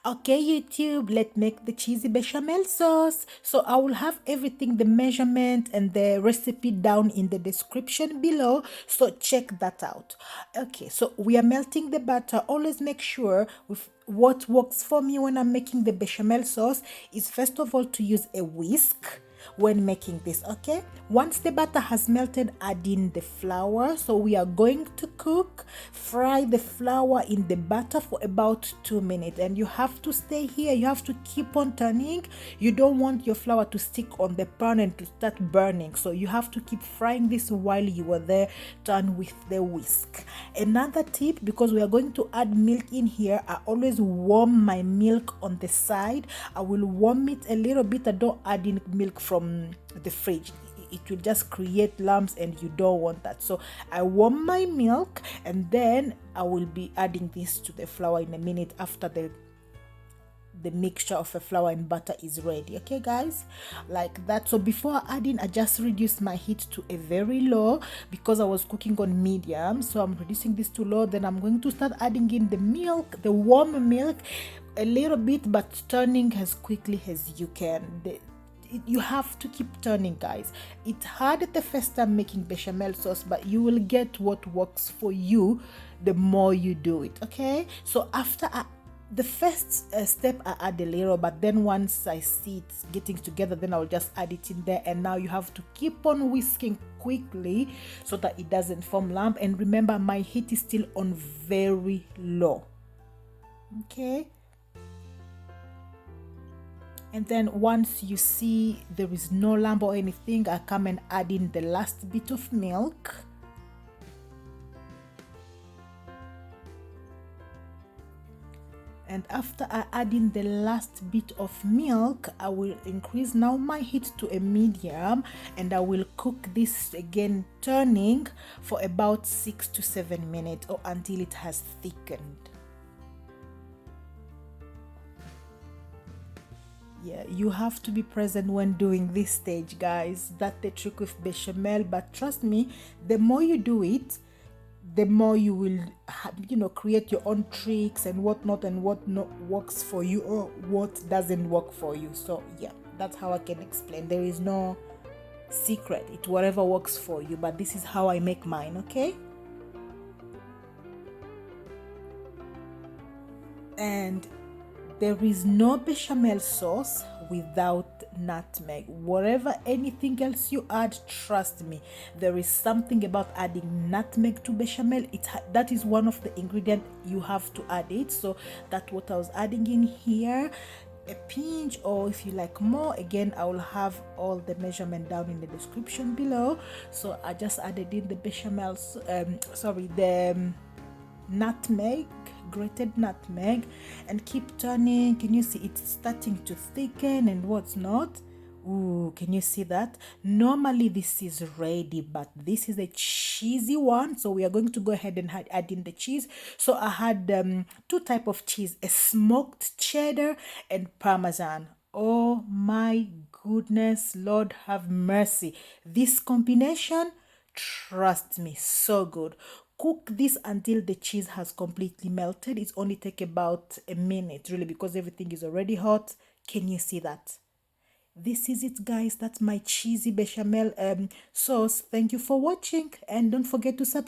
Okay, YouTube, let's make the cheesy bechamel sauce. So I will have everything, the measurement and the recipe down in the description below. So check that out. Okay, so we are melting the butter. Always make sure with what works for me when I'm making the bechamel sauce is first of all to use a whisk when making this. Okay, once the butter has melted, add in the flour. So we are going to fry the flour in the butter for about 2 minutes, and you have to stay here. You have to keep on turning. You don't want your flour to stick on the pan and to start burning, so you have to keep frying this while you are there. Turn with the whisk. Another tip, because we are going to add milk in here, I always warm my milk on the side. I will warm it a little bit. I don't add in milk from the fridge. It will just create lumps and you don't want that. So I warm my milk, and then I will be adding this to the flour in a minute after the mixture of the flour and butter is ready. Okay guys, like that. So before adding, I just reduced my heat to a very low because I was cooking on medium. So I'm reducing this to low. Then I'm going to start adding in the milk, the warm milk, a little bit, but turning as quickly as you can. You have to keep turning, guys. It's hard at the first time making bechamel sauce, but you will get what works for you the more you do it. Okay, so after the first step, I add a little, but then once I see it's getting together, then I'll just add it in there. And now you have to keep on whisking quickly so that it doesn't form lump. And remember, my heat is still on very low. Okay, and then once you see there is no lump or anything, I come and add in the last bit of milk. And after I add in the last bit of milk, I will increase now my heat to a medium, and I will cook this again, turning for about 6 to 7 minutes or until it has thickened. Yeah, you have to be present when doing this stage, guys. That's the trick with bechamel. But trust me, the more you do it, the more you will create your own tricks and whatnot, and what not works for you or what doesn't work for you. So yeah, that's how I can explain. There is no secret. It's whatever works for you, but this is how I make mine. Okay, and there is no bechamel sauce without nutmeg. Whatever anything else you add, trust me, there is something about adding nutmeg to bechamel. That is one of the ingredients you have to add it. So that's what I was adding in here, a pinch, or if you like more, again, I will have all the measurement down in the description below. So I just added in the bechamel, the nutmeg, grated nutmeg, and keep turning. Can you see it's starting to thicken and what's not? Ooh, can you see that? Normally this is ready, but this is a cheesy one, so we are going to go ahead and add in the cheese. So I had two type of cheese, a smoked cheddar and parmesan. Oh my goodness, Lord have mercy, this combination, trust me, so good. Cook this until the cheese has completely melted. It's only take about a minute, really, because everything is already hot. Can you see that? This is it, guys. That's my cheesy bechamel sauce. Thank you for watching, and don't forget to subscribe.